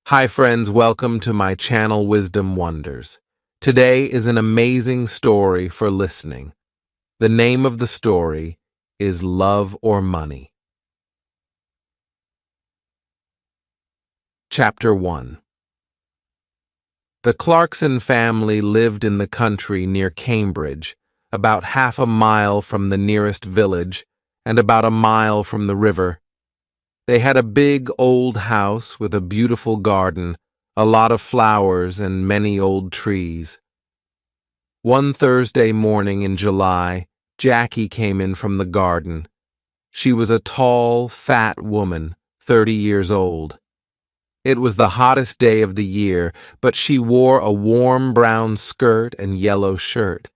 Hi friends, welcome to my channel Wisdom Wonders. Today is an amazing story for listening. The name of the story is Love or Money. Chapter 1. The Clarkson family lived in the country near Cambridge, about half a mile from the nearest village and about a mile from the river. They had a big old house with a beautiful garden, a lot of flowers and many old trees. One Thursday morning in July, Jackie came in from the garden. She was a tall, fat woman, 30 years old. It was the hottest day of the year, but she wore a warm brown skirt and yellow shirt.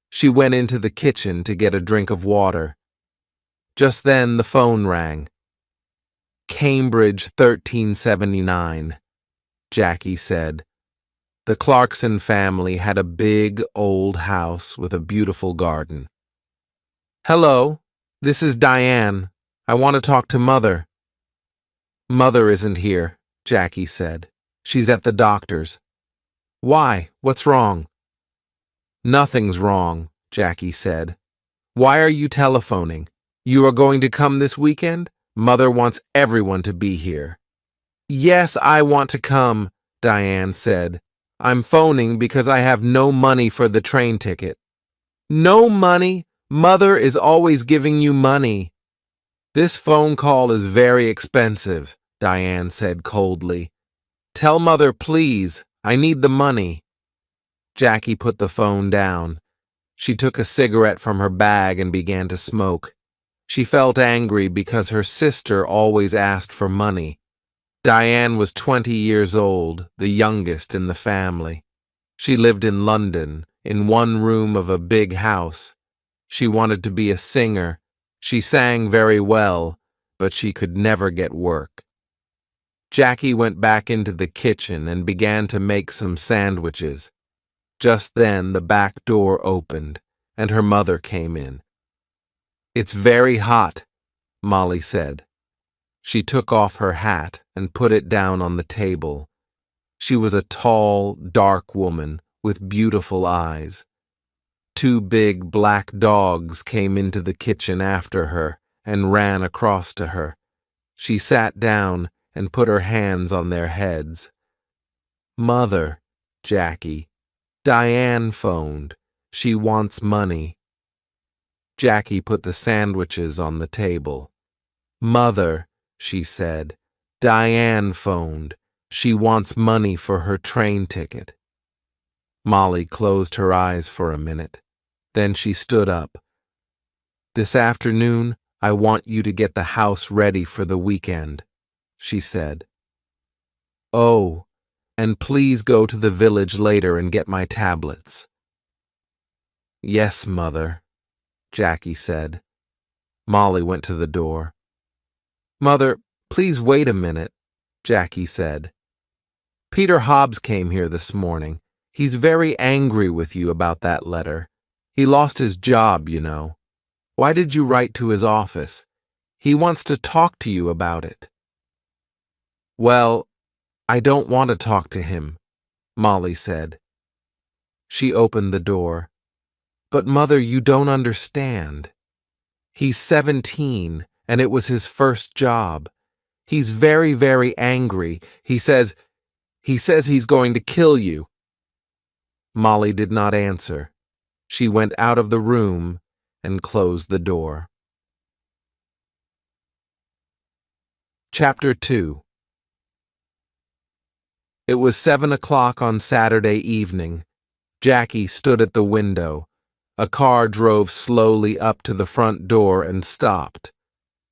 She went into the kitchen to get a drink of water. Just then the phone rang. Cambridge 1379, Jackie said. The Clarkson family had a big old house with a beautiful garden. Hello, this is Diane. I want to talk to Mother. Mother isn't here, Jackie said. She's at the doctor's. Why? What's wrong? Nothing's wrong, Jackie said. Why are you telephoning? You are going to come this weekend? Mother wants everyone to be here. Yes, I want to come, Diane said. I'm phoning because I have no money for the train ticket. No money? Mother is always giving you money. This phone call is very expensive, Diane said coldly. Tell Mother, please. I need the money. Jackie put the phone down. She took a cigarette from her bag and began to smoke. She felt angry because her sister always asked for money. Diane was 20 years old, the youngest in the family. She lived in London, in one room of a big house. She wanted to be a singer. She sang very well, but she could never get work. Jackie went back into the kitchen and began to make some sandwiches. Just then the back door opened, and her mother came in. It's very hot, Molly said. She took off her hat and put it down on the table. She was a tall, dark woman with beautiful eyes. Two big black dogs came into the kitchen after her and ran across to her. She sat down and put her hands on their heads. Mother, Jackie, Diane phoned. She wants money. Jackie put the sandwiches on the table. Mother, she said, Diane phoned. She wants money for her train ticket. Molly closed her eyes for a minute. Then she stood up. This afternoon, I want you to get the house ready for the weekend, she said. Oh, and please go to the village later and get my tablets. Yes, Mother, Jackie said. Molly went to the door. Mother, please wait a minute, Jackie said. Peter Hobbs came here this morning. He's very angry with you about that letter. He lost his job, you know. Why did you write to his office? He wants to talk to you about it. Well, I don't want to talk to him, Molly said. She opened the door. But Mother, you don't understand. He's 17, and it was his first job. He's very, very angry. He says he's going to kill you. Molly did not answer. She went out of the room and closed the door. Chapter 2. It was 7 o'clock on Saturday evening. Jackie stood at the window. A car drove slowly up to the front door and stopped.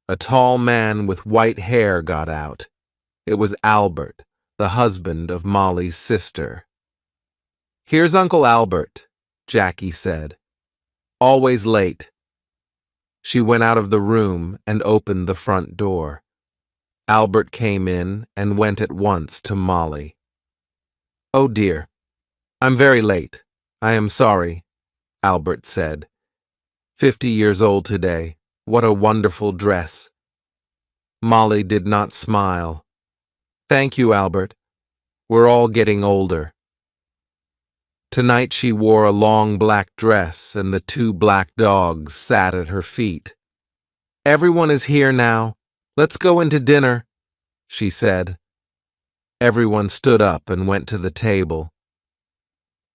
A tall man with white hair got out. It was Albert, the husband of Molly's sister. Here's Uncle Albert, Jackie said. Always late. She went out of the room and opened the front door. Albert came in and went at once to Molly. Oh dear, I'm very late. I am sorry, Albert said. 50 years old today. What a wonderful dress. Molly did not smile. Thank you, Albert. We're all getting older. Tonight she wore a long black dress and the 2 black dogs sat at her feet. Everyone is here now. Let's go into dinner, she said. Everyone stood up and went to the table.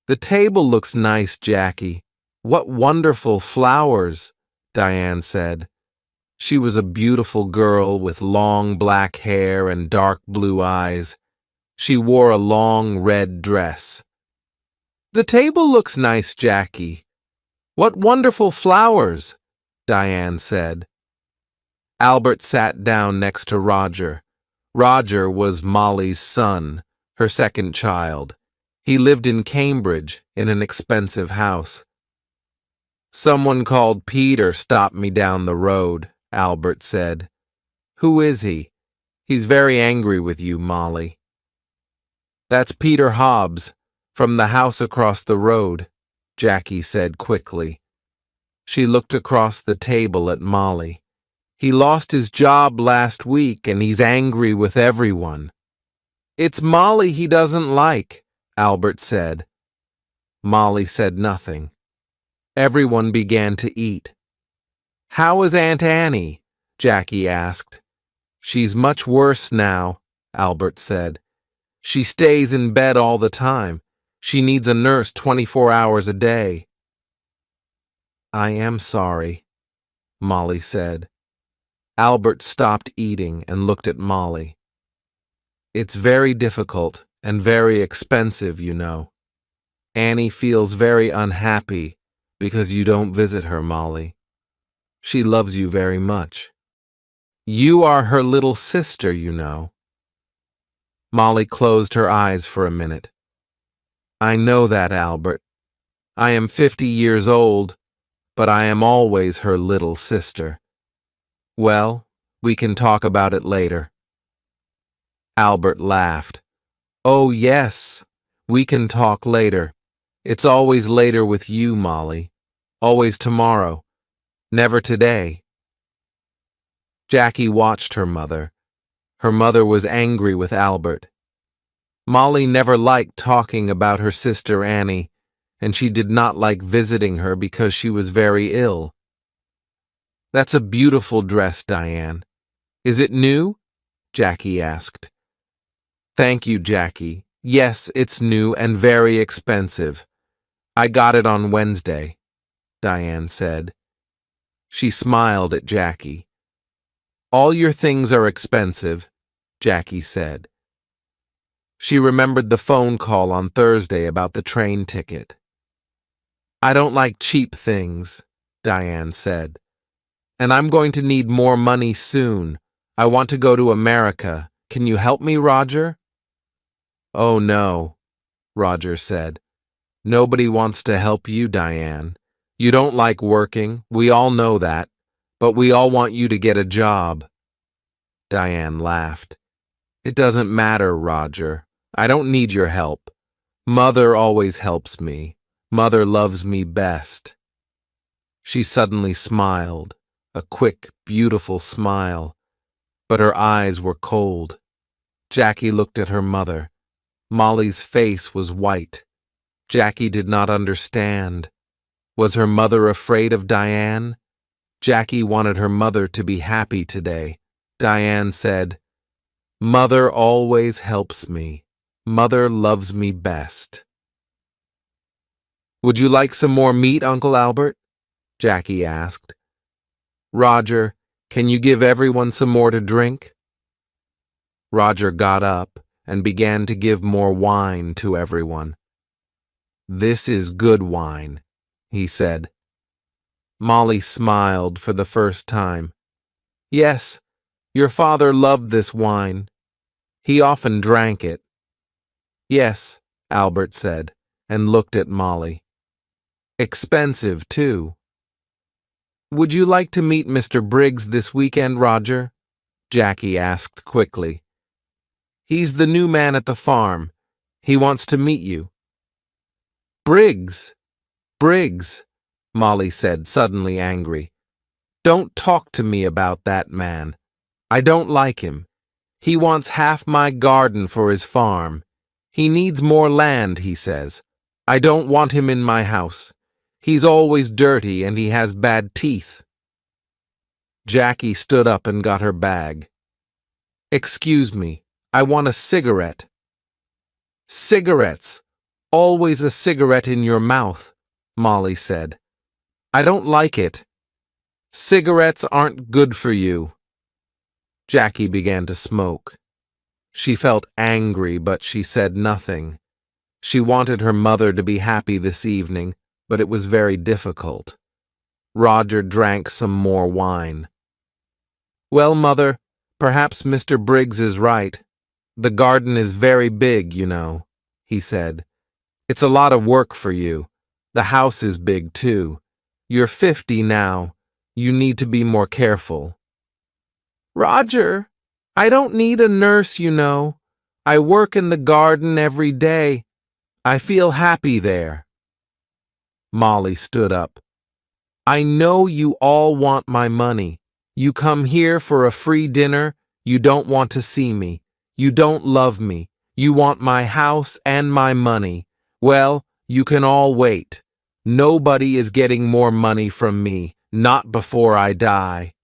The table looks nice, Jackie. What wonderful flowers, Diane said. She was a beautiful girl with long black hair and dark blue eyes. She wore a long red dress. The table looks nice, Jackie. What wonderful flowers, Diane said. Albert sat down next to Roger. Roger was Molly's son, her second child. He lived in Cambridge in an expensive house. Someone called Peter stopped me down the road, Albert said. Who is he? He's very angry with you, Molly. That's Peter Hobbs, from the house across the road, Jackie said quickly. She looked across the table at Molly. He lost his job last week and he's angry with everyone. It's Molly he doesn't like, Albert said. Molly said nothing. Everyone began to eat. How is Aunt Annie? Jackie asked. She's much worse now, Albert said. She stays in bed all the time. She needs a nurse 24 hours a day. I am sorry, Molly said. Albert stopped eating and looked at Molly. It's very difficult and very expensive, you know. Annie feels very unhappy because you don't visit her, Molly. She loves you very much. You are her little sister, you know. Molly closed her eyes for a minute. I know that, Albert. I am 50 years old, but I am always her little sister. Well, we can talk about it later. Albert laughed. Oh, yes, we can talk later. It's always later with you, Molly. Always tomorrow. Never today. Jackie watched her mother. Her mother was angry with Albert. Molly never liked talking about her sister Annie, and she did not like visiting her because she was very ill. That's a beautiful dress, Diane. Is it new? Jackie asked. Thank you, Jackie. Yes, it's new and very expensive. I got it on Wednesday, Diane said. She smiled at Jackie. All your things are expensive, Jackie said. She remembered the phone call on Thursday about the train ticket. I don't like cheap things, Diane said. And I'm going to need more money soon. I want to go to America. Can you help me, Roger? Oh, no, Roger said. Nobody wants to help you, Diane. You don't like working, we all know that, but we all want you to get a job. Diane laughed. It doesn't matter, Roger. I don't need your help. Mother always helps me. Mother loves me best. She suddenly smiled, a quick, beautiful smile, but her eyes were cold. Jackie looked at her mother. Molly's face was white. Jackie did not understand. Was her mother afraid of Diane? Jackie wanted her mother to be happy today. Diane said, Mother always helps me. Mother loves me best. Would you like some more meat, Uncle Albert? Jackie asked. Roger, can you give everyone some more to drink? Roger got up and began to give more wine to everyone. This is good wine, he said. Molly smiled for the first time. Yes, your father loved this wine. He often drank it. Yes, Albert said, and looked at Molly. Expensive, too. Would you like to meet Mr. Briggs this weekend, Roger? Jackie asked quickly. He's the new man at the farm. He wants to meet you. Briggs! Briggs! Molly said, suddenly angry. Don't talk to me about that man. I don't like him. He wants half my garden for his farm. He needs more land, he says. I don't want him in my house. He's always dirty and he has bad teeth. Jackie stood up and got her bag. Excuse me, I want a cigarette. Cigarettes. Always a cigarette in your mouth, Molly said. I don't like it. Cigarettes aren't good for you. Jackie began to smoke. She felt angry, but she said nothing. She wanted her mother to be happy this evening, but it was very difficult. Roger drank some more wine. Well, Mother, perhaps Mr. Briggs is right. The garden is very big, you know, he said. It's a lot of work for you. The house is big, too. You're 50 now. You need to be more careful. Roger, I don't need a nurse, you know. I work in the garden every day. I feel happy there. Molly stood up. I know you all want my money. You come here for a free dinner. You don't want to see me. You don't love me. You want my house and my money. Well, you can all wait. Nobody is getting more money from me, not before I die.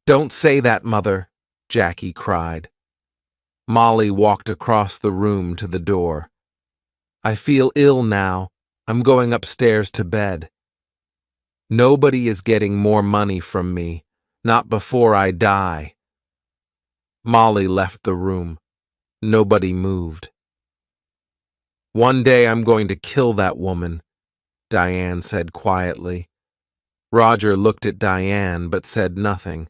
Don't say that, Mother, Jackie cried. Molly walked across the room to the door. I feel ill now. I'm going upstairs to bed. Nobody is getting more money from me, not before I die. Molly left the room. Nobody moved. One day I'm going to kill that woman, Diane said quietly. Roger looked at Diane but said nothing.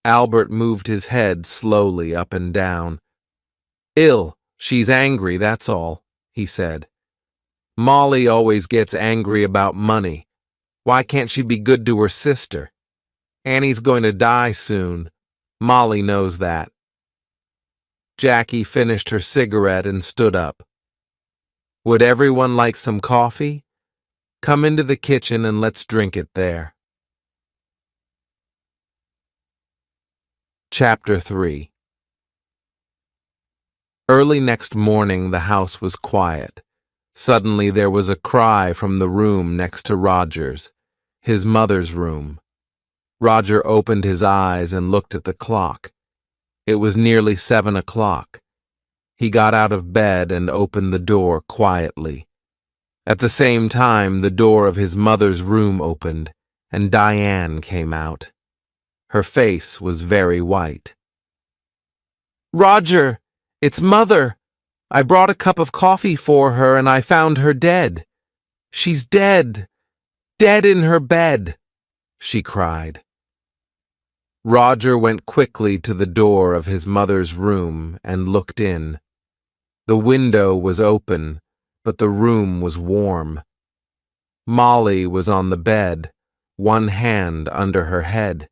Albert moved his head slowly up and down. Ill, she's angry, that's all, he said. Molly always gets angry about money. Why can't she be good to her sister? Annie's going to die soon. Molly knows that. Jackie finished her cigarette and stood up. Would everyone like some coffee? Come into the kitchen and let's drink it there. Chapter 3. Early next morning the house was quiet. Suddenly there was a cry from the room next to Roger's, his mother's room. Roger opened his eyes and looked at the clock. It was nearly 7 o'clock. He got out of bed and opened the door quietly. At the same time, the door of his mother's room opened, and Diane came out. Her face was very white. Roger, it's Mother. I brought a cup of coffee for her and I found her dead. She's dead. Dead in her bed, she cried. Roger went quickly to the door of his mother's room and looked in. The window was open, but the room was warm. Molly was on the bed, one hand under her head.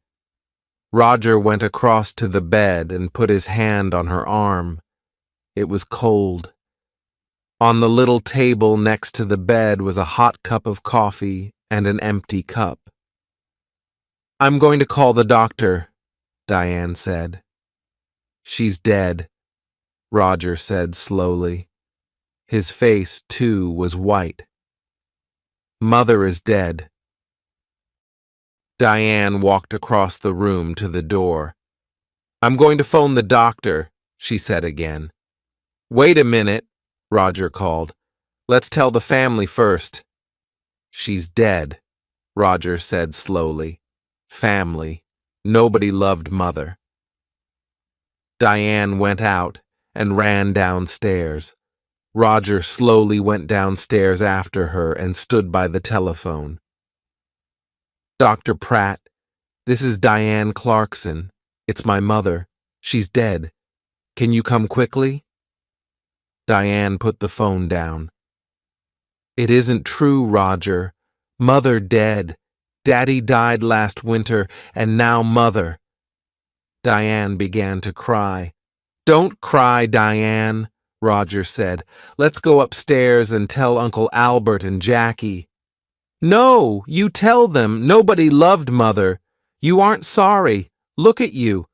Roger went across to the bed and put his hand on her arm. It was cold. On the little table next to the bed was a hot cup of coffee and an empty cup. I'm going to call the doctor, Diane said. She's dead, Roger said slowly. His face, too, was white. Mother is dead. Diane walked across the room to the door. I'm going to phone the doctor, she said again. Wait a minute, Roger called. Let's tell the family first. She's dead, Roger said slowly. Family. Nobody loved Mother. Diane went out and ran downstairs. Roger slowly went downstairs after her and stood by the telephone. Dr. Pratt, this is Diane Clarkson. It's my mother. She's dead. Can you come quickly? Diane put the phone down. It isn't true, Roger. Mother dead. Daddy died last winter, and now Mother. Diane began to cry. Don't cry, Diane, Roger said. Let's go upstairs and tell Uncle Albert and Jackie. No, you tell them. Nobody loved Mother. You aren't sorry. Look at you.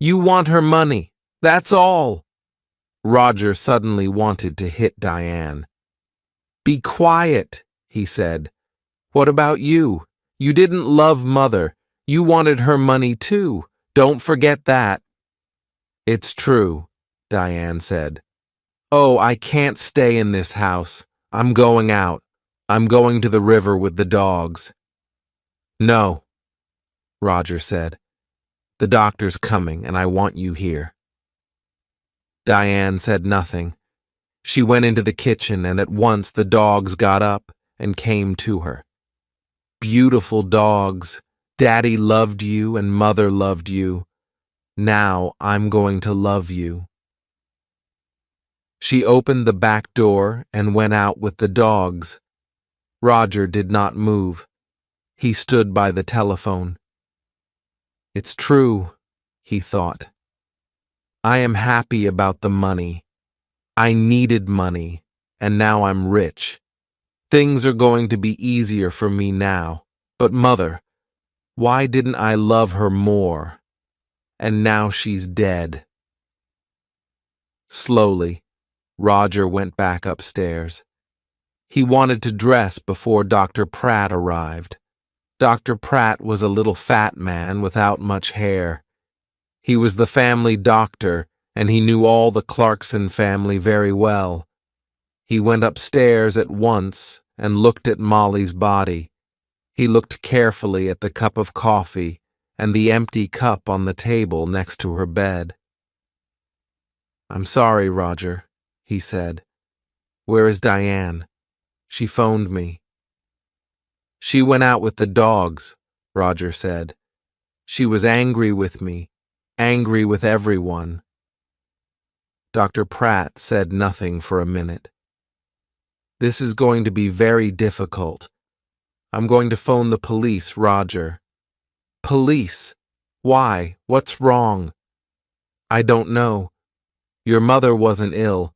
You want her money. That's all. Roger suddenly wanted to hit Diane. "Be quiet," he said. "What about you? You didn't love Mother. You wanted her money too. Don't forget that." "It's true," Diane said. "Oh, I can't stay in this house. I'm going out. I'm going to the river with the dogs." "No," Roger said. "The doctor's coming, and I want you here." Diane said nothing. She went into the kitchen, and at once the dogs got up and came to her. "Beautiful dogs. Daddy loved you and Mother loved you. Now I'm going to love you." She opened the back door and went out with the dogs. Roger did not move. He stood by the telephone. "It's true," he thought. "I am happy about the money. I needed money, and now I'm rich. Things are going to be easier for me now. But Mother, why didn't I love her more? And now she's dead." Slowly, Roger went back upstairs. He wanted to dress before Dr. Pratt arrived. Dr. Pratt was a little fat man without much hair. He was the family doctor, and he knew all the Clarkson family very well. He went upstairs at once and looked at Molly's body. He looked carefully at the cup of coffee and the empty cup on the table next to her bed. "I'm sorry, Roger," he said. "Where is Diane? She phoned me." "She went out with the dogs," Roger said. "She was angry with me, angry with everyone." Dr. Pratt said nothing for a minute. "This is going to be very difficult. I'm going to phone the police, Roger." "Police? Why? What's wrong?" "I don't know. Your mother wasn't ill.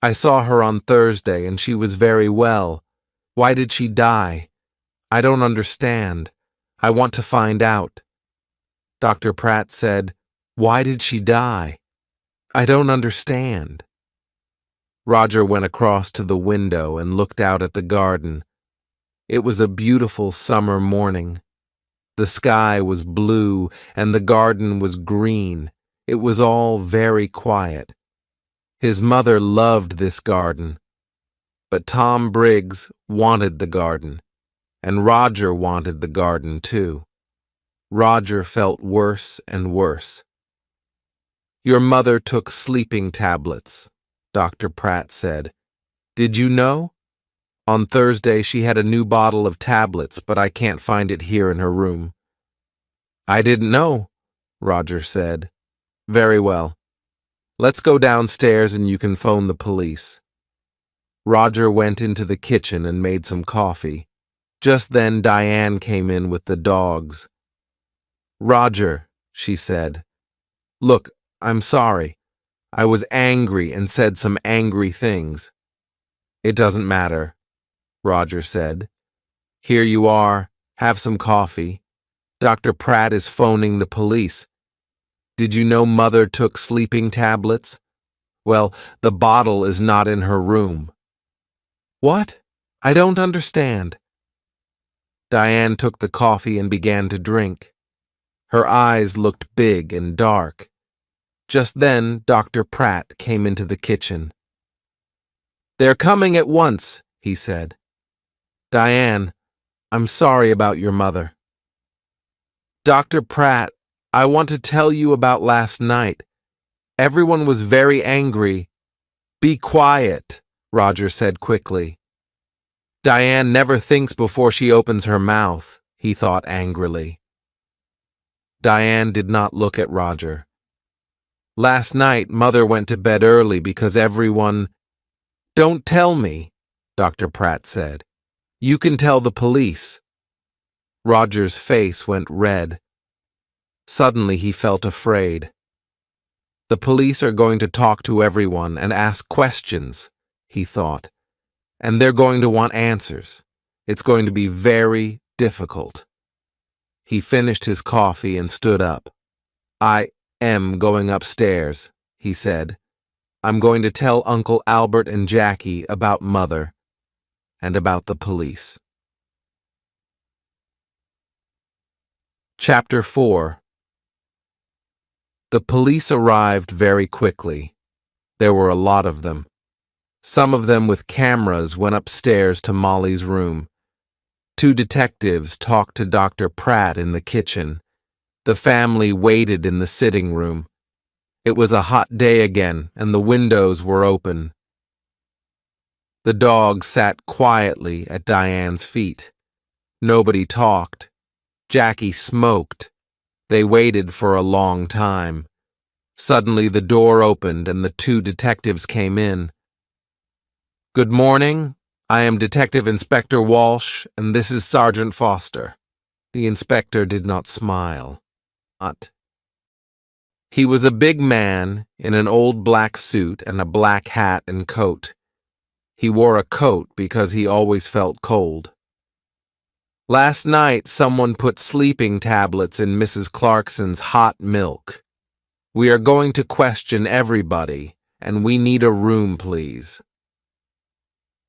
I saw her on Thursday and she was very well. Why did she die? I don't understand. I want to find out." Dr. Pratt said, "Why did she die? I don't understand." Roger went across to the window and looked out at the garden. It was a beautiful summer morning. The sky was blue and the garden was green. It was all very quiet. His mother loved this garden. But Tom Briggs wanted the garden, and Roger wanted the garden too. Roger felt worse and worse. "Your mother took sleeping tablets," Dr. Pratt said. "Did you know? On Thursday she had a new bottle of tablets, but I can't find it here in her room." "I didn't know," Roger said. "Very well. Let's go downstairs and you can phone the police." Roger went into the kitchen and made some coffee. Just then Diane came in with the dogs. "Roger," she said, "look, I'm sorry. I was angry and said some angry things." "It doesn't matter," Roger said. "Here you are. Have some coffee. Dr. Pratt is phoning the police. Did you know Mother took sleeping tablets? Well, the bottle is not in her room." "What? I don't understand." Diane took the coffee and began to drink. Her eyes looked big and dark. Just then, Dr. Pratt came into the kitchen. "They're coming at once," he said. "Diane, I'm sorry about your mother." "Dr. Pratt, I want to tell you about last night. Everyone was very angry." "Be quiet," Roger said quickly. "Diane never thinks before she opens her mouth," he thought angrily. Diane did not look at Roger. "Last night, Mother went to bed early because everyone—" "Don't tell me," Dr. Pratt said. "You can tell the police." Roger's face went red. Suddenly he felt afraid. "The police are going to talk to everyone and ask questions," he thought. "And they're going to want answers. It's going to be very difficult." He finished his coffee and stood up. "I am going upstairs," he said. I'm going to tell Uncle Albert and Jackie about Mother and about the police. Chapter 4. The police arrived very quickly. There were a lot of them. Some of them with cameras went upstairs to Molly's room. 2 detectives talked to Dr. Pratt in the kitchen. The family waited in the sitting room. It was a hot day again, and the windows were open. The dog sat quietly at Diane's feet. Nobody talked. Jackie smoked. They waited for a long time. Suddenly the door opened and the 2 detectives came in. "Good morning. I am Detective Inspector Walsh, and this is Sergeant Foster." The inspector did not smile. He was a big man in an old black suit and a black hat and coat. He wore a coat because he always felt cold. "Last night someone put sleeping tablets in Mrs. Clarkson's hot milk. We are going to question everybody, and we need a room, please."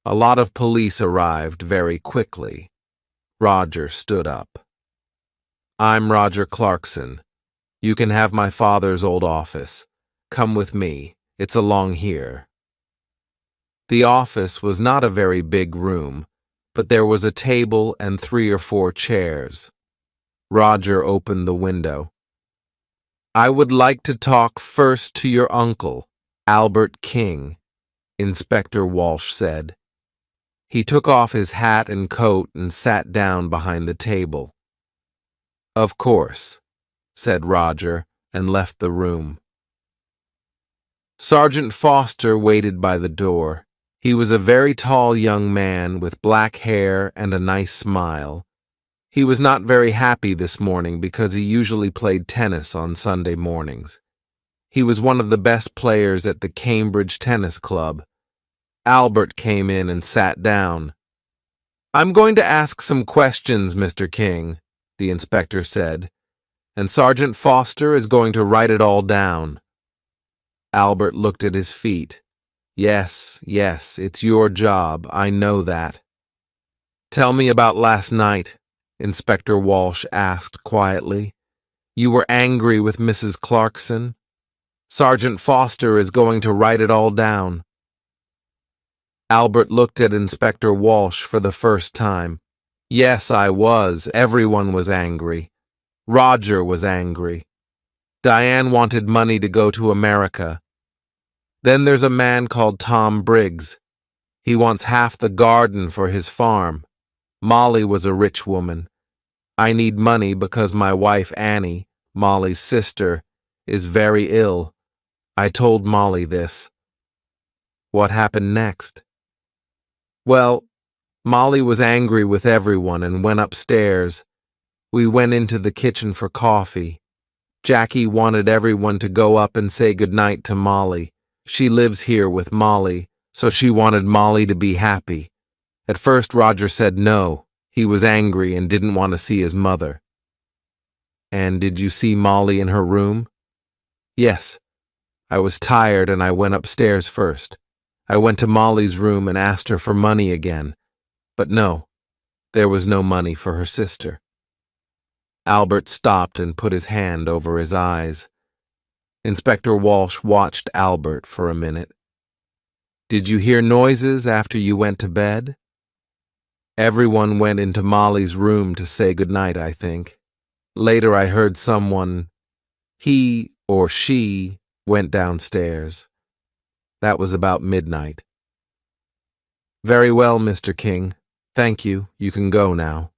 A lot of police arrived very quickly. Roger stood up. "I'm Roger Clarkson. You can have my father's old office. Come with me. It's along here." The office was not a very big room, but there was a table and 3 or 4 chairs. Roger opened the window. "I would like to talk first to your uncle, Albert King," Inspector Walsh said. He took off his hat and coat and sat down behind the table. "Of course," said Roger, and left the room. Sergeant Foster waited by the door. He was a very tall young man with black hair and a nice smile. He was not very happy this morning because he usually played tennis on Sunday mornings. He was one of the best players at the Cambridge Tennis Club. Albert came in and sat down. "I'm going to ask some questions, Mr. King," the inspector said, "and Sergeant Foster is going to write it all down." Albert looked at his feet. Yes, it's your job, I know that." "Tell me about last night," Inspector Walsh asked quietly. "You were angry with Mrs. Clarkson? Sergeant Foster is going to write it all down." Albert looked at Inspector Walsh for the first time. "Yes, I was. Everyone was angry. Roger was angry. Diane wanted money to go to America. Then there's a man called Tom Briggs. He wants half the garden for his farm. Molly was a rich woman. I need money because my wife Annie, Molly's sister, is very ill. I told Molly this." "What happened next?" "Well, Molly was angry with everyone and went upstairs. We went into the kitchen for coffee. Jackie wanted everyone to go up and say goodnight to Molly. She lives here with Molly, so she wanted Molly to be happy. At first Roger said no. He was angry and didn't want to see his mother." "And did you see Molly in her room?" "Yes. I was tired and I went upstairs first. I went to Molly's room and asked her for money again. But no, there was no money for her sister." Albert stopped and put his hand over his eyes. Inspector Walsh watched Albert for a minute. "Did you hear noises after you went to bed?" "Everyone went into Molly's room to say goodnight, I think. Later I heard someone, he or she, went downstairs. That was about midnight." "Very well, Mr. King. Thank you. You can go now."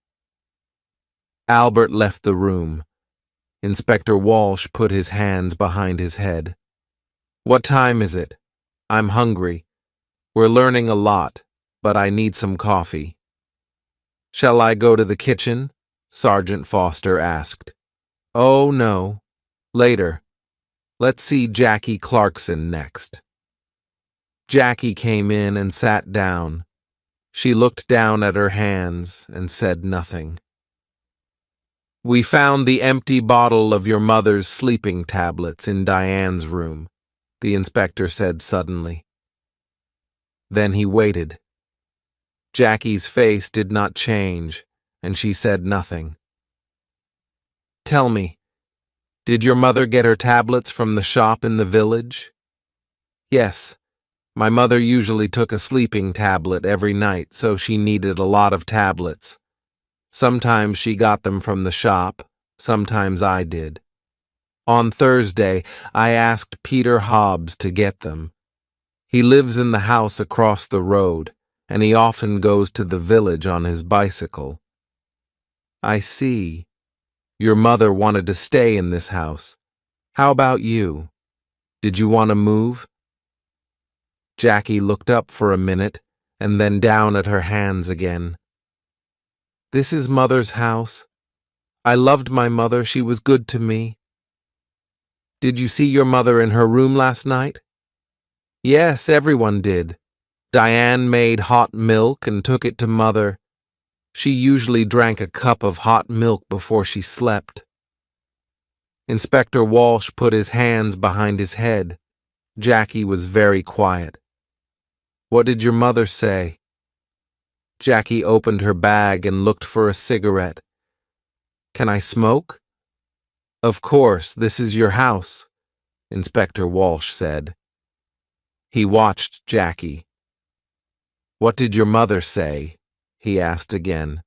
Albert left the room. Inspector Walsh put his hands behind his head. "What time is it? I'm hungry. We're learning a lot, but I need some coffee." "Shall I go to the kitchen?" Sergeant Foster asked. "Oh, no. Later. Let's see Jackie Clarkson next." Jackie came in and sat down. She looked down at her hands and said nothing. "We found the empty bottle of your mother's sleeping tablets in Diane's room," the inspector said suddenly. Then he waited. Jackie's face did not change, and she said nothing. Tell me, did your mother get her tablets from the shop in the village? Yes. My mother usually took a sleeping tablet every night, so she needed a lot of tablets. Sometimes she got them from the shop, sometimes I did. On Thursday, I asked Peter Hobbs to get them. He lives in the house across the road, and he often goes to the village on his bicycle. I see. Your mother wanted to stay in this house. How about you? Did you want to move? Jackie looked up for a minute and then down at her hands again. This is Mother's house. I loved my mother. She was good to me. Did you see your mother in her room last night? Yes, everyone did. Diane made hot milk and took it to Mother. She usually drank a cup of hot milk before she slept. Inspector Walsh put his hands behind his head. Jackie was very quiet. What did your mother say? Jackie opened her bag and looked for a cigarette. Can I smoke? Of course, this is your house, Inspector Walsh said. He watched Jackie. What did your mother say? He asked again.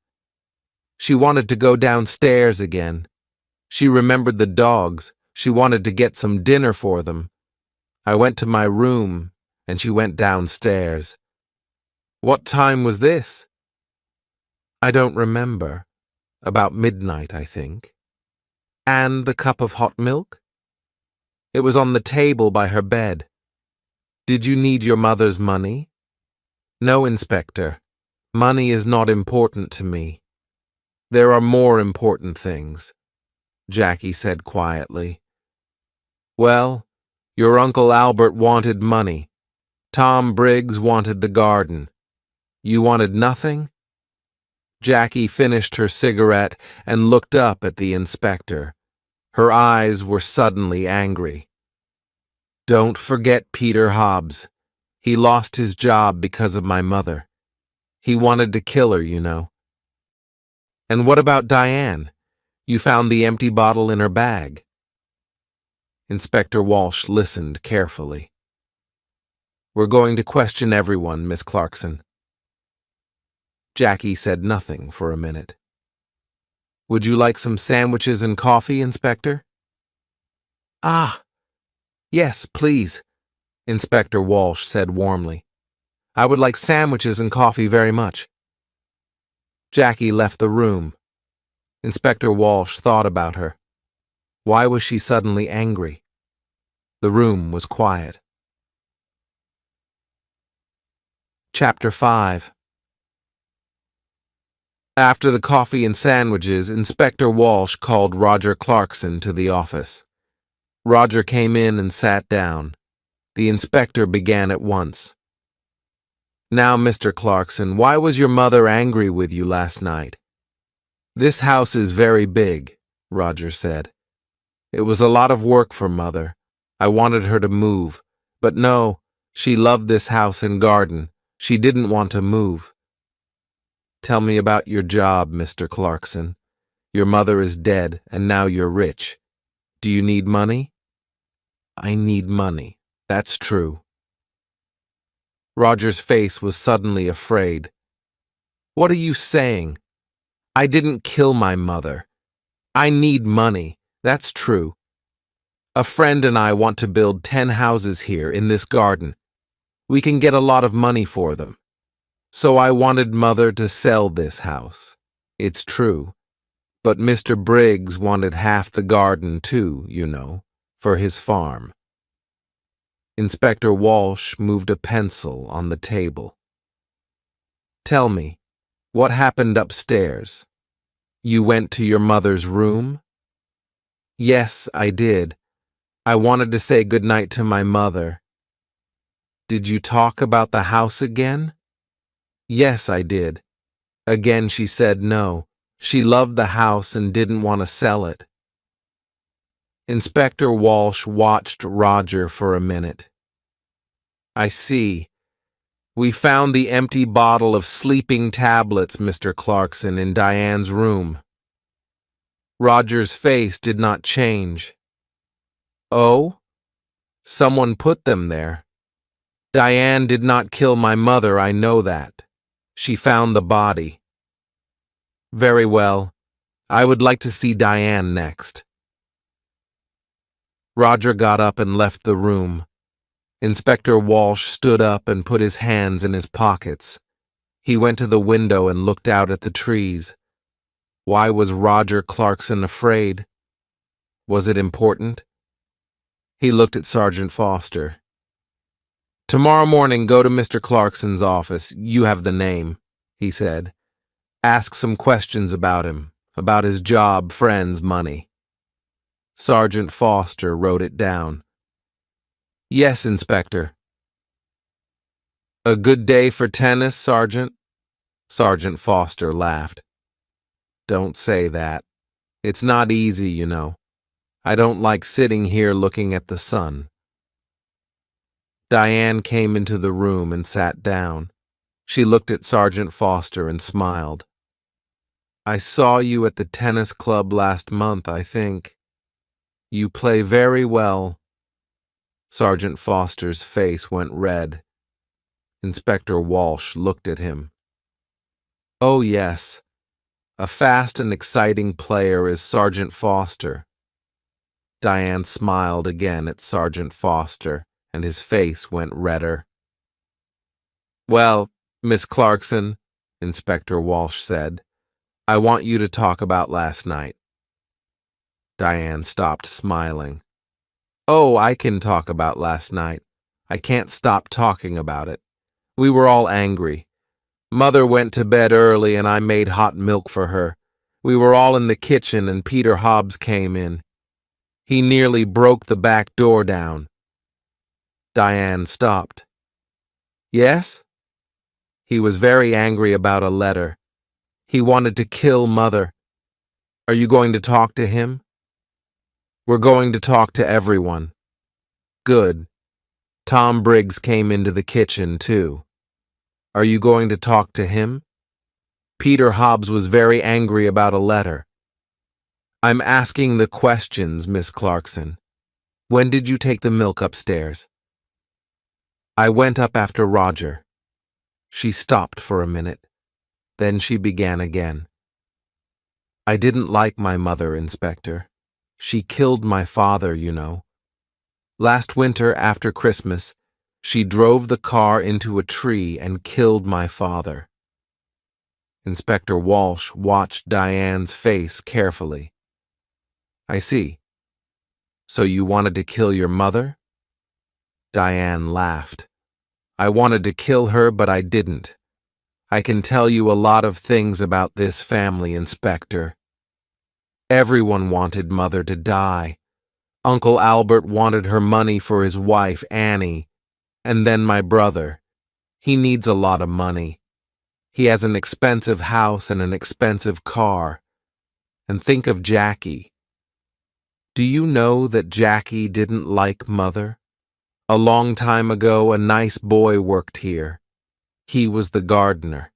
She wanted to go downstairs again. She remembered the dogs. She wanted to get some dinner for them. I went to my room, and she went downstairs. What time was this? I don't remember. About midnight, I think. And the cup of hot milk? It was on the table by her bed. Did you need your mother's money? No, Inspector. Money is not important to me. There are more important things, Jackie said quietly. Well, your Uncle Albert wanted money. Tom Briggs wanted the garden. You wanted nothing? Jackie finished her cigarette and looked up at the inspector. Her eyes were suddenly angry. Don't forget Peter Hobbs. He lost his job because of my mother. He wanted to kill her, you know. And what about Diane? You found the empty bottle in her bag. Inspector Walsh listened carefully. We're going to question everyone, Miss Clarkson. Jackie said nothing for a minute. Would you like some sandwiches and coffee, Inspector? Ah, yes, please, Inspector Walsh said warmly. I would like sandwiches and coffee very much. Jackie left the room. Inspector Walsh thought about her. Why was she suddenly angry? The room was quiet. Chapter 5. After the coffee and sandwiches, Inspector Walsh called Roger Clarkson to the office. Roger came in and sat down. The inspector began at once. Now, Mr. Clarkson, why was your mother angry with you last night? This house is very big, Roger said. It was a lot of work for Mother. I wanted her to move. But no, she loved this house and garden. She didn't want to move. Tell me about your job, Mr. Clarkson. Your mother is dead, and now you're rich. Do you need money? I need money. That's true. Roger's face was suddenly afraid. What are you saying? I didn't kill my mother. I need money. That's true. A friend and I want to build 10 houses here in this garden. We can get a lot of money for them. So I wanted Mother to sell this house. It's true. But Mr. Briggs wanted half the garden too, you know, for his farm. Inspector Walsh moved a pencil on the table. Tell me, what happened upstairs? You went to your mother's room? Yes, I did. I wanted to say goodnight to my mother. Did you talk about the house again? Yes, I did. Again she said no. She loved the house and didn't want to sell it. Inspector Walsh watched Roger for a minute. I see. We found the empty bottle of sleeping tablets, Mr. Clarkson, in Diane's room. Roger's face did not change. Oh? Someone put them there. Diane did not kill my mother, I know that. She found the body. Very well. I would like to see Diane next. Roger got up and left the room. Inspector Walsh stood up and put his hands in his pockets. He went to the window and looked out at the trees. Why was Roger Clarkson afraid? Was it important? He looked at Sergeant Foster. Tomorrow morning, go to Mr. Clarkson's office. You have the name, he said. Ask some questions about him, about his job, friends, money. Sergeant Foster wrote it down. Yes, Inspector. A good day for tennis, Sergeant? Sergeant Foster laughed. Don't say that. It's not easy, you know. I don't like sitting here looking at the sun. Diane came into the room and sat down. She looked at Sergeant Foster and smiled. I saw you at the tennis club last month, I think. You play very well. Sergeant Foster's face went red. Inspector Walsh looked at him. Oh, yes. A fast and exciting player is Sergeant Foster. Diane smiled again at Sergeant Foster, and his face went redder. Well, Miss Clarkson, Inspector Walsh said, I want you to talk about last night. Diane stopped smiling. Oh, I can talk about last night. I can't stop talking about it. We were all angry. Mother went to bed early and I made hot milk for her. We were all in the kitchen and Peter Hobbs came in. He nearly broke the back door down. Diane stopped. Yes? He was very angry about a letter. He wanted to kill Mother. Are you going to talk to him? We're going to talk to everyone. Good. Tom Briggs came into the kitchen, too. Are you going to talk to him? Peter Hobbs was very angry about a letter. I'm asking the questions, Miss Clarkson. When did you take the milk upstairs? I went up after Roger. She stopped for a minute. Then she began again. I didn't like my mother, Inspector. She killed my father, you know. Last winter, after Christmas, she drove the car into a tree and killed my father. Inspector Walsh watched Diane's face carefully. I see. So you wanted to kill your mother? Diane laughed. I wanted to kill her, but I didn't. I can tell you a lot of things about this family, Inspector. Everyone wanted Mother to die. Uncle Albert wanted her money for his wife, Annie. And then my brother. He needs a lot of money. He has an expensive house and an expensive car. And think of Jackie. Do you know that Jackie didn't like Mother? A long time ago, a nice boy worked here. He was the gardener.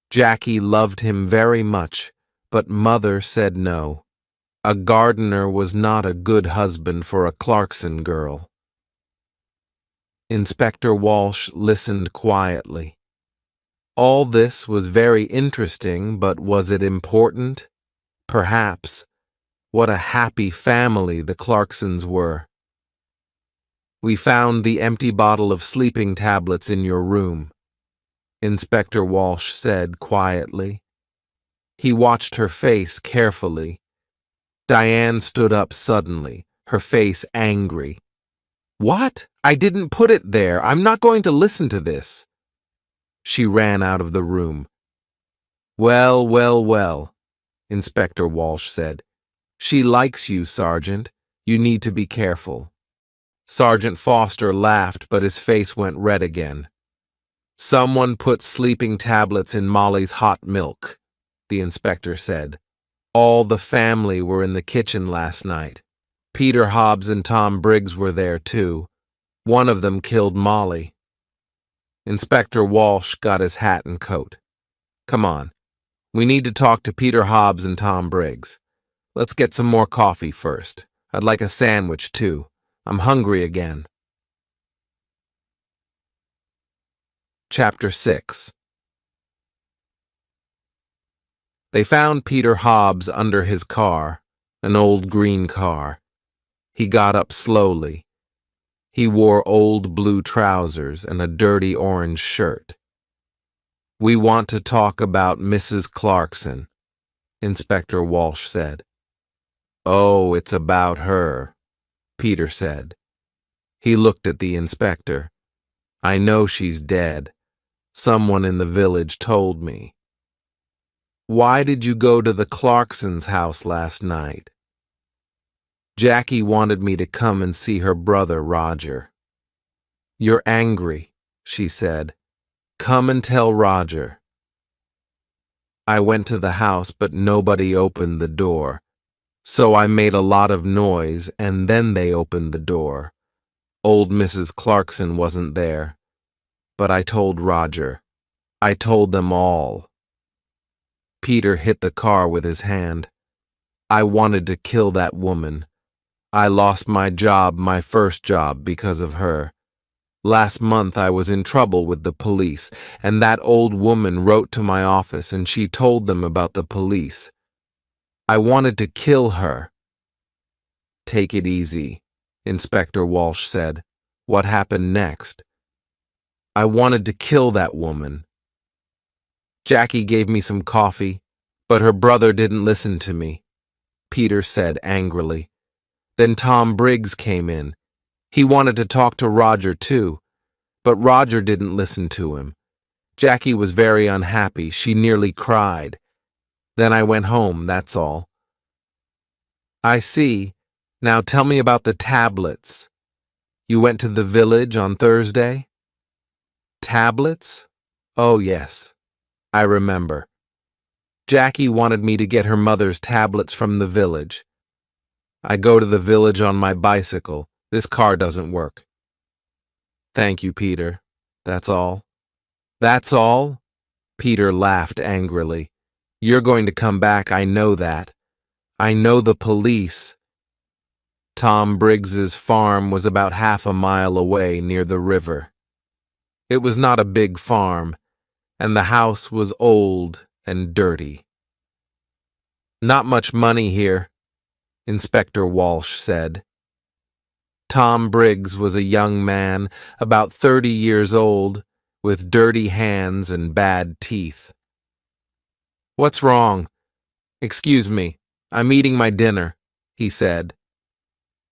Jackie loved him very much, but Mother said no. A gardener was not a good husband for a Clarkson girl. Inspector Walsh listened quietly. All this was very interesting, but was it important? Perhaps. What a happy family the Clarksons were. We found the empty bottle of sleeping tablets in your room, Inspector Walsh said quietly. He watched her face carefully. Diane stood up suddenly, her face angry. What? I didn't put it there. I'm not going to listen to this. She ran out of the room. Well, well, well, Inspector Walsh said. She likes you, Sergeant. You need to be careful. Sergeant Foster laughed, but his face went red again. Someone put sleeping tablets in Molly's hot milk, the inspector said. All the family were in the kitchen last night. Peter Hobbs and Tom Briggs were there too. One of them killed Molly. Inspector Walsh got his hat and coat. Come on. We need to talk to Peter Hobbs and Tom Briggs. Let's get some more coffee first. I'd like a sandwich too. I'm hungry again. Chapter 6. They found Peter Hobbs under his car, an old green car. He got up slowly. He wore old blue trousers and a dirty orange shirt. We want to talk about Mrs. Clarkson, Inspector Walsh said. Oh, it's about her, Peter said. He looked at the inspector. I know she's dead. Someone in the village told me. Why did you go to the Clarksons' house last night? Jackie wanted me to come and see her brother, Roger. You're angry, she said. Come and tell Roger. I went to the house, but nobody opened the door. So I made a lot of noise, and then they opened the door. Old Mrs. Clarkson wasn't there. But I told Roger. I told them all. Peter hit the car with his hand. I wanted to kill that woman. I lost my job, my first job, because of her. Last month I was in trouble with the police, and that old woman wrote to my office and she told them about the police. I wanted to kill her. Take it easy, Inspector Walsh said. What happened next? I wanted to kill that woman. Jackie gave me some coffee, but her brother didn't listen to me, Peter said angrily. Then Tom Briggs came in. He wanted to talk to Roger too, but Roger didn't listen to him. Jackie was very unhappy. She nearly cried. Then I went home, that's all. I see. Now tell me about the tablets. You went to the village on Thursday? Tablets? Oh, yes. I remember. Jackie wanted me to get her mother's tablets from the village. I go to the village on my bicycle. This car doesn't work. Thank you, Peter. That's all. That's all? Peter laughed angrily. You're going to come back, I know that. I know the police. Tom Briggs's farm was about half a mile away near the river. It was not a big farm, and the house was old and dirty. Not much money here, Inspector Walsh said. Tom Briggs was a young man, about 30 years old, with dirty hands and bad teeth. What's wrong? Excuse me, I'm eating my dinner, he said.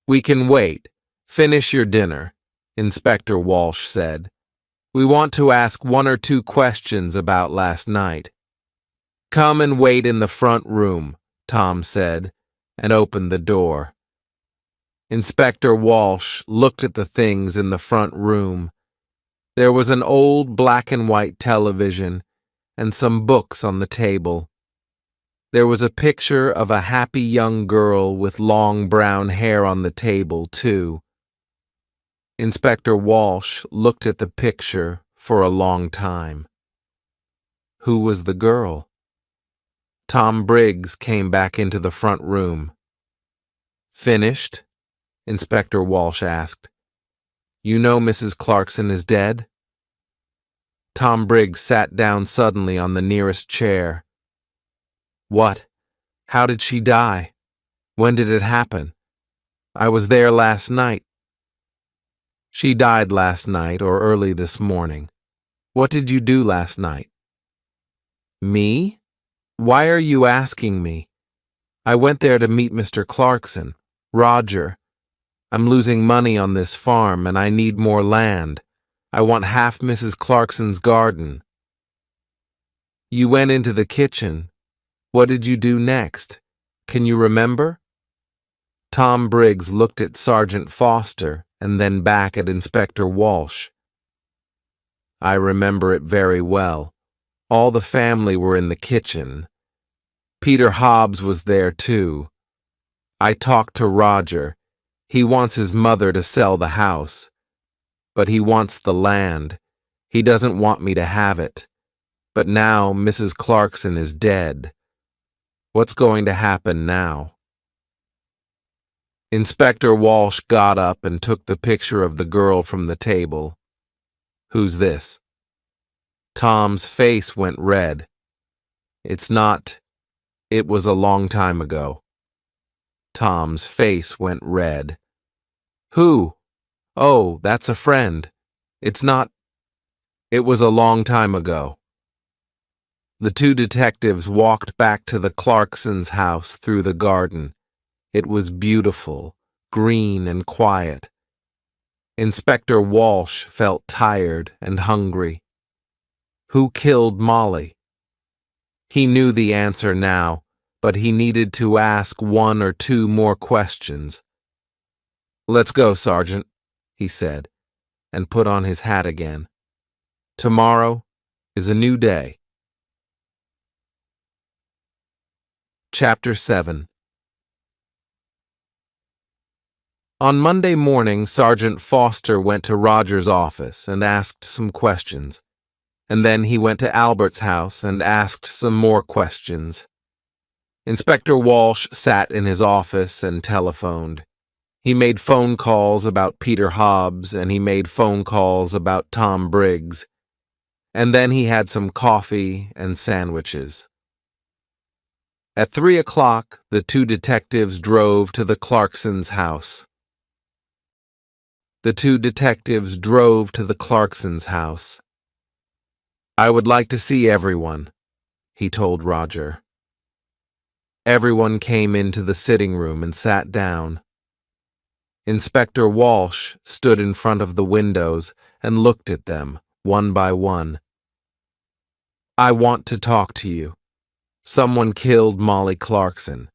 We can wait. Finish your dinner, Inspector Walsh said. We want to ask 1 or 2 questions about last night. Come and wait in the front room, Tom said, and opened the door. Inspector Walsh looked at the things in the front room. There was an old black and white television and some books on the table. There was a picture of a happy young girl with long brown hair on the table, too. Inspector Walsh looked at the picture for a long time. Who was the girl? Tom Briggs came back into the front room. Finished? Inspector Walsh asked. You know Mrs. Clarkson is dead? Tom Briggs sat down suddenly on the nearest chair. What? How did she die? When did it happen? I was there last night. She died last night or early this morning. What did you do last night? Me? Why are you asking me? I went there to meet Mr. Clarkson, Roger. I'm losing money on this farm and I need more land. I want half Mrs. Clarkson's garden. You went into the kitchen. What did you do next? Can you remember? Tom Briggs looked at Sergeant Foster and then back at Inspector Walsh. I remember it very well. All the family were in the kitchen. Peter Hobbs was there too. I talked to Roger. He wants his mother to sell the house, but he wants the land. He doesn't want me to have it. But now Mrs. Clarkson is dead. What's going to happen now?" Inspector Walsh got up and took the picture of the girl from the table. "Who's this?" Tom's face went red. "It's not. It was a long time ago." Tom's face went red. "Who? Oh, that's a friend. It's not. It was a long time ago." The two detectives walked back to the Clarksons' house through the garden. It was beautiful, green and quiet. Inspector Walsh felt tired and hungry. Who killed Molly? He knew the answer now, but he needed to ask one or two more questions. "Let's go, Sergeant," he said, and put on his hat again. "Tomorrow is a new day." Chapter 7. On Monday morning, Sergeant Foster went to Roger's office and asked some questions, and then he went to Albert's house and asked some more questions. Inspector Walsh sat in his office and telephoned. He made phone calls about Peter Hobbs, and he made phone calls about Tom Briggs, and then he had some coffee and sandwiches. At 3 o'clock, the two detectives drove to the Clarksons' house. The two detectives drove to the Clarksons' house. "I would like to see everyone," he told Roger. Everyone came into the sitting room and sat down. Inspector Walsh stood in front of the windows and looked at them, one by one. "I want to talk to you. Someone killed Molly Clarkson.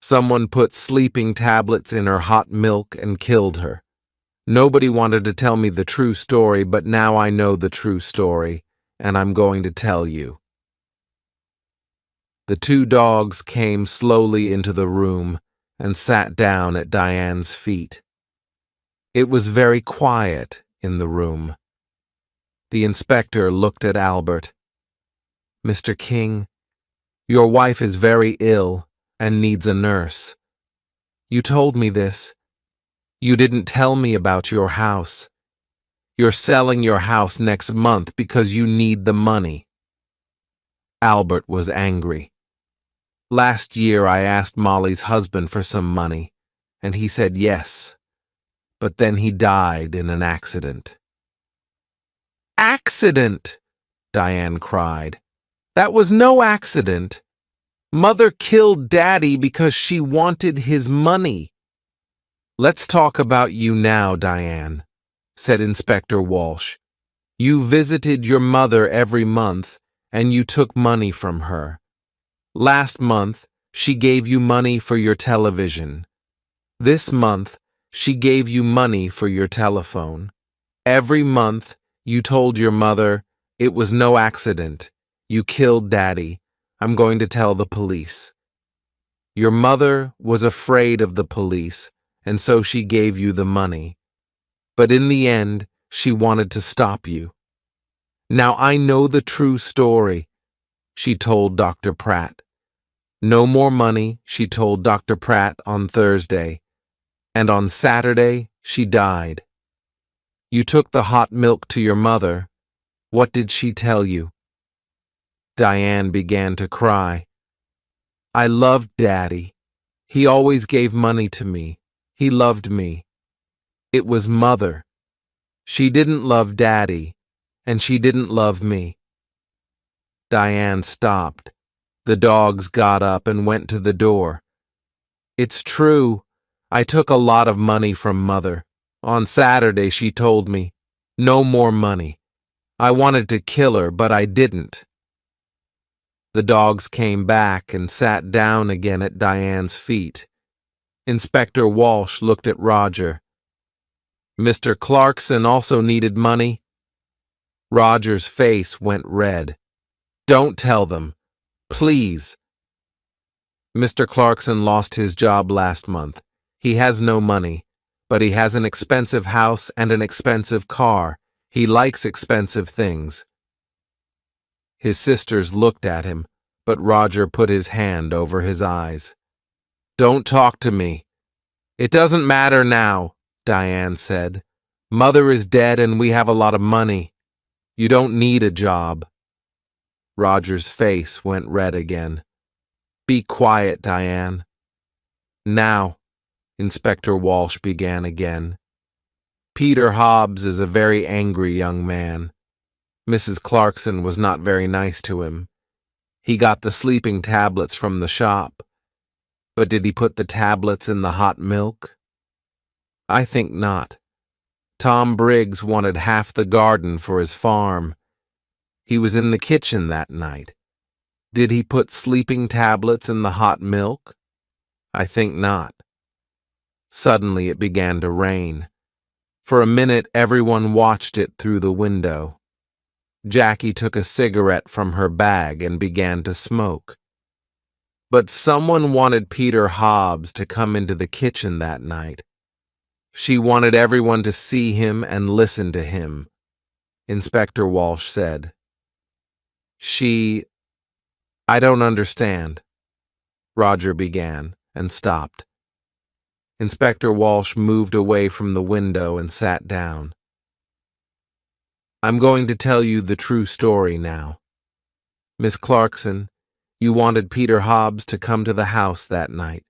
Someone put sleeping tablets in her hot milk and killed her. Nobody wanted to tell me the true story, but now I know the true story, and I'm going to tell you." The two dogs came slowly into the room and sat down at Diane's feet. It was very quiet in the room. The inspector looked at Albert. "Mr. King, your wife is very ill and needs a nurse. You told me this. You didn't tell me about your house. You're selling your house next month because you need the money." Albert was angry. "Last year I asked Molly's husband for some money, and he said yes. But then he died in an accident." "Accident!" Diane cried. "That was no accident. Mother killed Daddy because she wanted his money." "Let's talk about you now, Diane," said Inspector Walsh. "You visited your mother every month, and you took money from her. Last month, she gave you money for your television. This month, she gave you money for your telephone. Every month, you told your mother, 'It was no accident. You killed Daddy. I'm going to tell the police.' Your mother was afraid of the police, and so she gave you the money. But in the end, she wanted to stop you. Now I know the true story," she told Dr. Pratt. No more money, she told Dr. Pratt on Thursday, and on Saturday she died. You took the hot milk to your mother. What did she tell you?" Diane began to cry. "I loved Daddy. He always gave money to me. He loved me. It was Mother. She didn't love Daddy, and she didn't love me." Diane stopped. The dogs got up and went to the door. "It's true. I took a lot of money from Mother. On Saturday she told me, 'No more money.' I wanted to kill her, but I didn't." The dogs came back and sat down again at Diane's feet. Inspector Walsh looked at Roger. "Mr. Clarkson also needed money?" Roger's face went red. "Don't tell them. Please." "Mr. Clarkson lost his job last month. He has no money, but he has an expensive house and an expensive car. He likes expensive things. His sisters looked at him, but Roger put his hand over his eyes. "Don't talk to me. It doesn't matter now," Diane said. "Mother is dead and we have a lot of money. You don't need a job." Roger's face went red again. "Be quiet, Diane." "Now," Inspector Walsh began again. "Peter Hobbs is a very angry young man. Mrs. Clarkson was not very nice to him. He got the sleeping tablets from the shop. But did he put the tablets in the hot milk? I think not. Tom Briggs wanted half the garden for his farm. He was in the kitchen that night. Did he put sleeping tablets in the hot milk? I think not." Suddenly it began to rain. For a minute everyone watched it through the window. Jackie took a cigarette from her bag and began to smoke. But someone wanted Peter Hobbs to come into the kitchen that night. She wanted everyone to see him and listen to him, Inspector Walsh said. I don't understand," Roger began and stopped. Inspector Walsh moved away from the window and sat down. "I'm going to tell you the true story now. Miss Clarkson, you wanted Peter Hobbs to come to the house that night.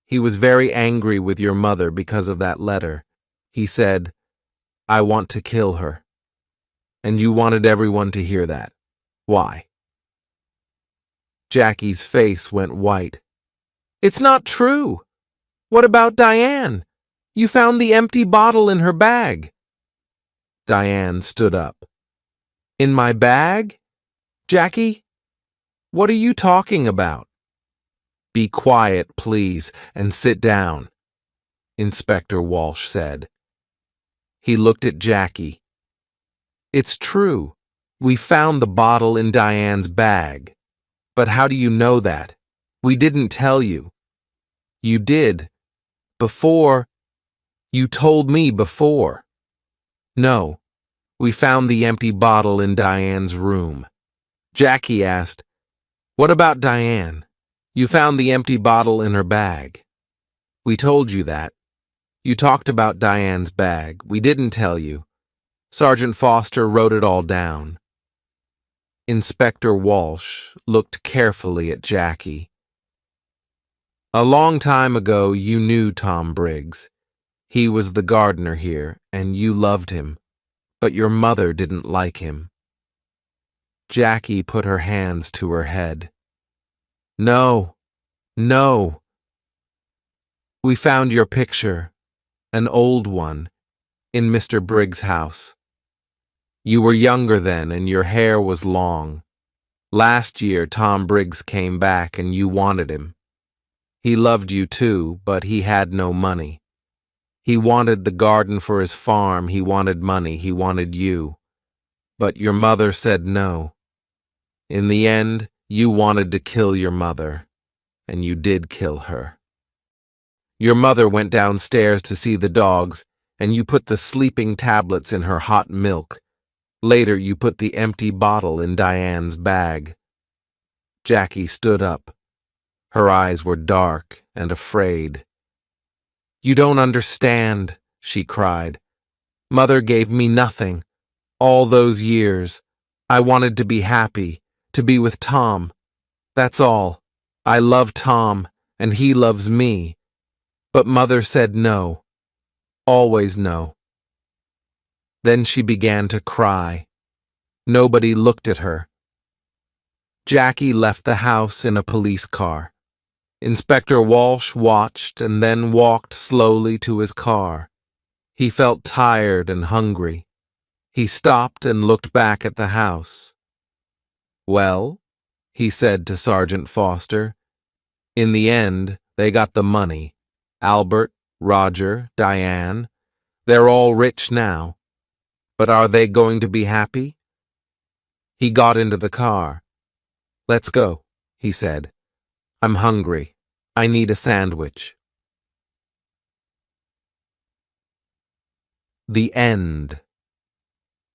He was very angry with your mother because of that letter. He said, 'I want to kill her.' And you wanted everyone to hear that. Why?" Jackie's face went white. "It's not true. What about Diane? You found the empty bottle in her bag." Diane stood up. "In my bag? Jackie? What are you talking about?" "Be quiet, please, and sit down," Inspector Walsh said. He looked at Jackie. "It's true. We found the bottle in Diane's bag. But how do you know that? We didn't tell you." "You did. Before. You told me before." "No. We found the empty bottle in Diane's room." Jackie asked, "What about Diane? You found the empty bottle in her bag." "We told you that. You talked about Diane's bag. We didn't tell you. Sergeant Foster wrote it all down." Inspector Walsh looked carefully at Jackie. "A long time ago you knew Tom Briggs. He was the gardener here, and you loved him, but your mother didn't like him." Jackie put her hands to her head. "No, no. We found your picture, an old one, in Mr. Briggs' house. You were younger then, and your hair was long. Last year, Tom Briggs came back, and you wanted him. He loved you too, but he had no money. He wanted the garden for his farm, he wanted money, he wanted you. But your mother said no. In the end, you wanted to kill your mother, and you did kill her. Your mother went downstairs to see the dogs, and you put the sleeping tablets in her hot milk. Later, you put the empty bottle in Diane's bag." Jackie stood up. Her eyes were dark and afraid. "You don't understand," she cried. "Mother gave me nothing. All those years. I wanted to be happy, to be with Tom. That's all. I love Tom, and he loves me. But Mother said no. Always no." Then she began to cry. Nobody looked at her. Jackie left the house in a police car. Inspector Walsh watched and then walked slowly to his car. He felt tired and hungry. He stopped and looked back at the house. "Well," he said to Sergeant Foster, "in the end, they got the money. Albert, Roger, Diane. They're all rich now. But are they going to be happy?" He got into the car. "Let's go," he said. "I'm hungry. I need a sandwich." The end.